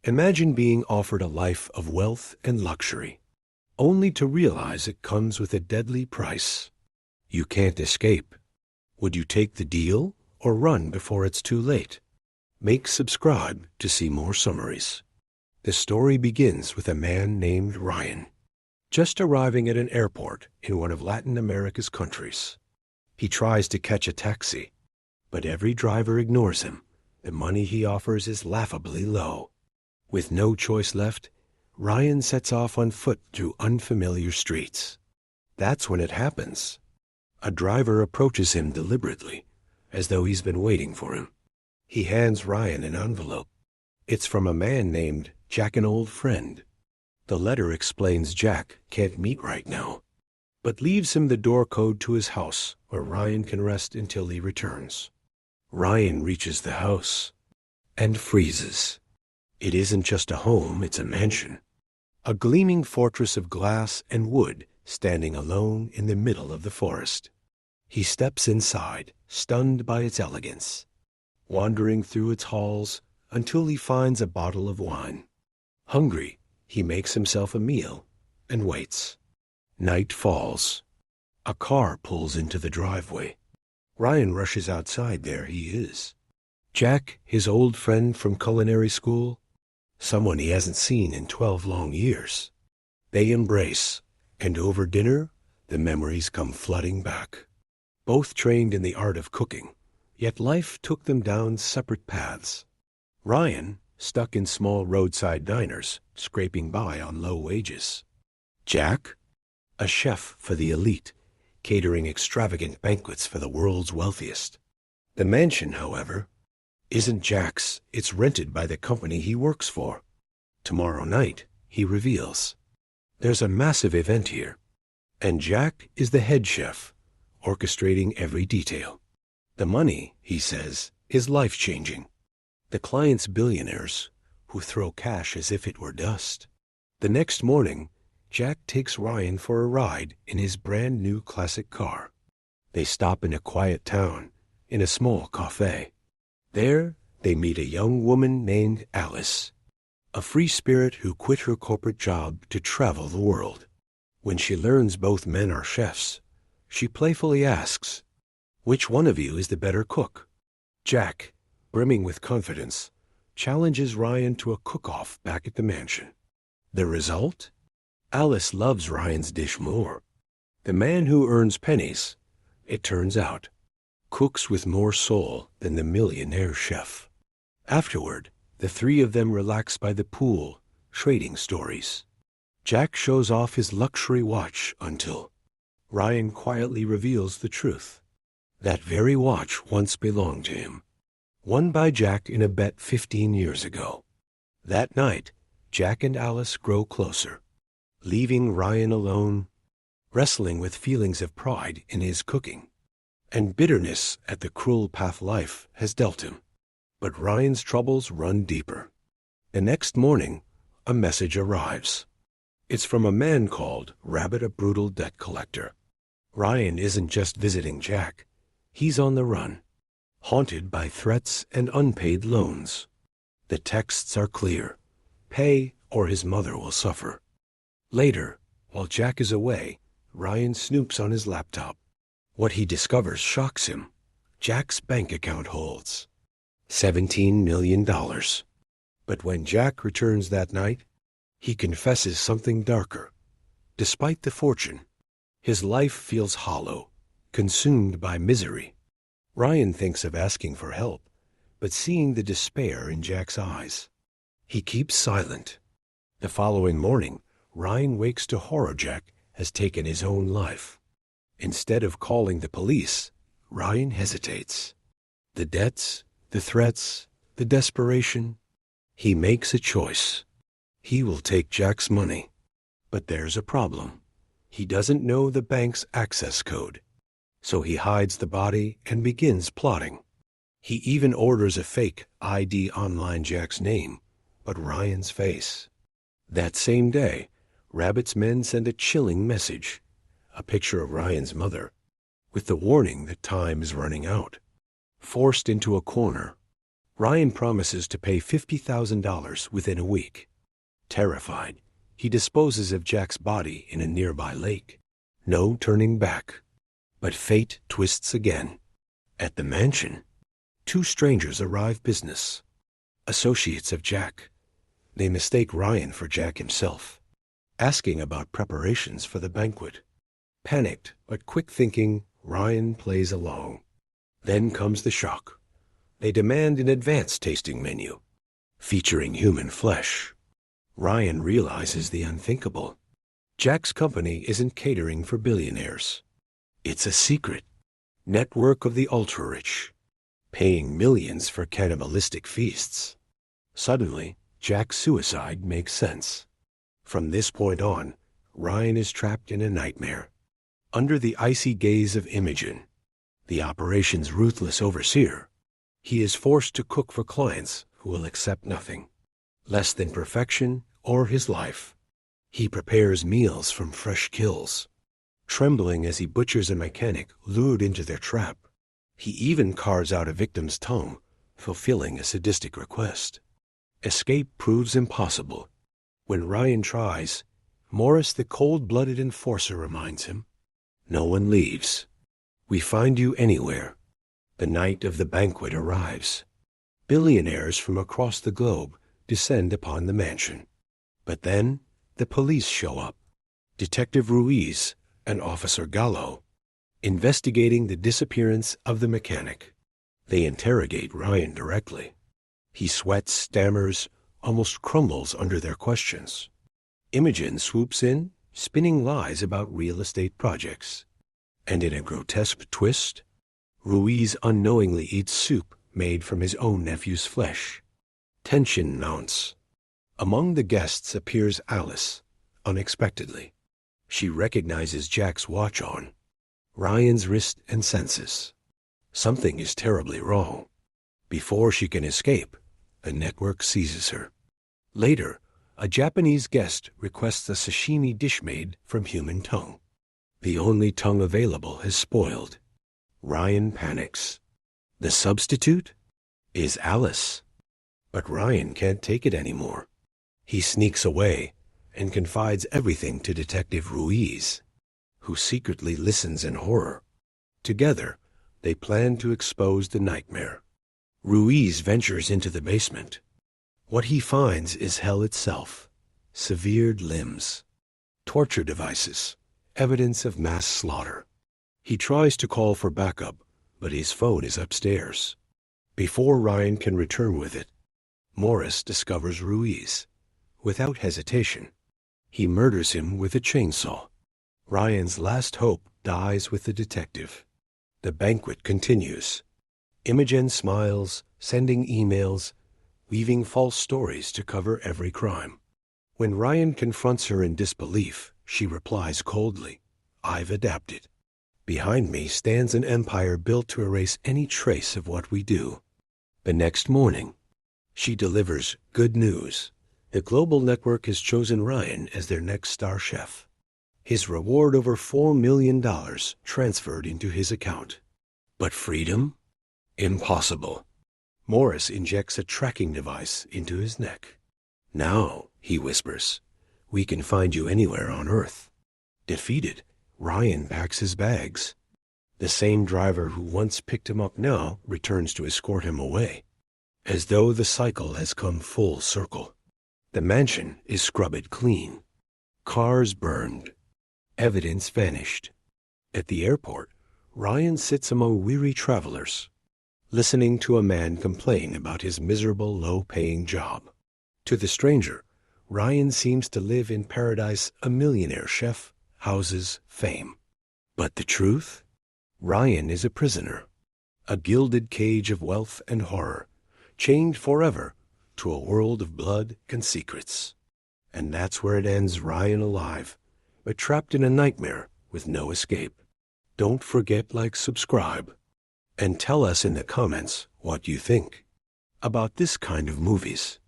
Imagine being offered a life of wealth and luxury, only to realize it comes with a deadly price. You can't escape. Would you take the deal or run before it's too late? Make subscribe to see more summaries. The story begins with a man named Ryan, just arriving at an airport in one of Latin America's countries. He tries to catch a taxi, but every driver ignores him. The money he offers is laughably low. With no choice left, Ryan sets off on foot through unfamiliar streets. That's when it happens. A driver approaches him deliberately, as though he's been waiting for him. He hands Ryan an envelope. It's from a man named Jack, an old friend. The letter explains Jack can't meet right now, but leaves him the door code to his house where Ryan can rest until he returns. Ryan reaches the house and freezes. It isn't just a home, it's a mansion. A gleaming fortress of glass and wood standing alone in the middle of the forest. He steps inside, stunned by its elegance, wandering through its halls until he finds a bottle of wine. Hungry, he makes himself a meal and waits. Night falls. A car pulls into the driveway. Ryan rushes outside. There he is. Jack, his old friend from culinary school, someone he hasn't seen in 12 long years. They embrace, and over dinner, the memories come flooding back. Both trained in the art of cooking, yet life took them down separate paths. Ryan, stuck in small roadside diners, scraping by on low wages. Jack, a chef for the elite, catering extravagant banquets for the world's wealthiest. The mansion, however, isn't Jack's. It's rented by the company he works for. Tomorrow night, he reveals, there's a massive event here, and Jack is the head chef, orchestrating every detail. The money, he says, is life-changing. The clients billionaires who throw cash as if it were dust. The next morning, Jack takes Ryan for a ride in his brand-new classic car. They stop in a quiet town, in a small cafe. There, they meet a young woman named Alice, a free spirit who quit her corporate job to travel the world. When she learns both men are chefs, she playfully asks, "Which one of you is the better cook?" Jack, brimming with confidence, challenges Ryan to a cook-off back at the mansion. The result? Alice loves Ryan's dish more. The man who earns pennies, it turns out, cooks with more soul than the millionaire chef. Afterward, the three of them relax by the pool, trading stories. Jack shows off his luxury watch until Ryan quietly reveals the truth. That very watch once belonged to him, won by Jack in a bet 15 years ago. That night, Jack and Alice grow closer, leaving Ryan alone, wrestling with feelings of pride in his cooking and bitterness at the cruel path life has dealt him. But Ryan's troubles run deeper. The next morning, a message arrives. It's from a man called Rabbit, a brutal debt collector. Ryan isn't just visiting Jack. He's on the run, haunted by threats and unpaid loans. The texts are clear. Pay or his mother will suffer. Later, while Jack is away, Ryan snoops on his laptop. What he discovers shocks him. Jack's bank account holds $17 million. But when Jack returns that night, he confesses something darker. Despite the fortune, his life feels hollow, consumed by misery. Ryan thinks of asking for help, but seeing the despair in Jack's eyes, he keeps silent. The following morning, Ryan wakes to horror. Jack has taken his own life. Instead of calling the police, Ryan hesitates. The debts, the threats, the desperation. He makes a choice. He will take Jack's money. But there's a problem. He doesn't know the bank's access code. So he hides the body and begins plotting. He even orders a fake ID online Jack's name, but Ryan's face. That same day, Rabbit's men send a chilling message. A picture of Ryan's mother, with the warning that time is running out. Forced into a corner, Ryan promises to pay $50,000 within a week. Terrified, he disposes of Jack's body in a nearby lake. No turning back. But fate twists again. At the mansion, two strangers arrive business. Associates of Jack. They mistake Ryan for Jack himself, asking about preparations for the banquet. Panicked but quick-thinking, Ryan plays along. Then comes the shock. They demand an advanced tasting menu, featuring human flesh. Ryan realizes the unthinkable. Jack's company isn't catering for billionaires. It's a secret network of the ultra-rich, paying millions for cannibalistic feasts. Suddenly, Jack's suicide makes sense. From this point on, Ryan is trapped in a nightmare. Under the icy gaze of Imogen, the operation's ruthless overseer, he is forced to cook for clients who will accept nothing less than perfection or his life. He prepares meals from fresh kills, trembling as he butchers a mechanic lured into their trap. He even carves out a victim's tongue, fulfilling a sadistic request. Escape proves impossible. When Ryan tries, Morris, the cold-blooded enforcer, reminds him, "No one leaves. We find you anywhere." The night of the banquet arrives. Billionaires from across the globe descend upon the mansion. But then the police show up. Detective Ruiz and Officer Gallo, investigating the disappearance of the mechanic. They interrogate Ryan directly. He sweats, stammers, almost crumbles under their questions. Imogen swoops in, spinning lies about real estate projects. And in a grotesque twist, Ruiz unknowingly eats soup made from his own nephew's flesh. Tension mounts. Among the guests appears Alice, unexpectedly. She recognizes Jack's watch on Ryan's wrist and senses. Something is terribly wrong. Before she can escape, the network seizes her. Later, a Japanese guest requests a sashimi dish made from human tongue. The only tongue available has spoiled. Ryan panics. The substitute is Alice. But Ryan can't take it anymore. He sneaks away and confides everything to Detective Ruiz, who secretly listens in horror. Together, they plan to expose the nightmare. Ruiz ventures into the basement. What he finds is hell itself: severed limbs, torture devices, evidence of mass slaughter. He tries to call for backup, but his phone is upstairs. Before Ryan can return with it, Morris discovers Ruiz. Without hesitation, he murders him with a chainsaw. Ryan's last hope dies with the detective. The banquet continues. Imogen smiles, sending emails, weaving false stories to cover every crime. When Ryan confronts her in disbelief, she replies coldly, "I've adapted. Behind me stands an empire built to erase any trace of what we do." The next morning, she delivers good news. The global network has chosen Ryan as their next star chef. His reward, over $4 million, transferred into his account. But freedom? Impossible. Morris injects a tracking device into his neck. "Now," he whispers, "we can find you anywhere on Earth." Defeated, Ryan packs his bags. The same driver who once picked him up now returns to escort him away, as though the cycle has come full circle. The mansion is scrubbed clean. Cars burned. Evidence vanished. At the airport, Ryan sits among weary travelers, listening to a man complain about his miserable, low-paying job. To the stranger, Ryan seems to live in paradise: a millionaire chef, houses, fame. But the truth? Ryan is a prisoner, a gilded cage of wealth and horror, chained forever to a world of blood and secrets. And that's where it ends: Ryan alive, but trapped in a nightmare with no escape. Don't forget, like, subscribe, and tell us in the comments what you think about this kind of movies.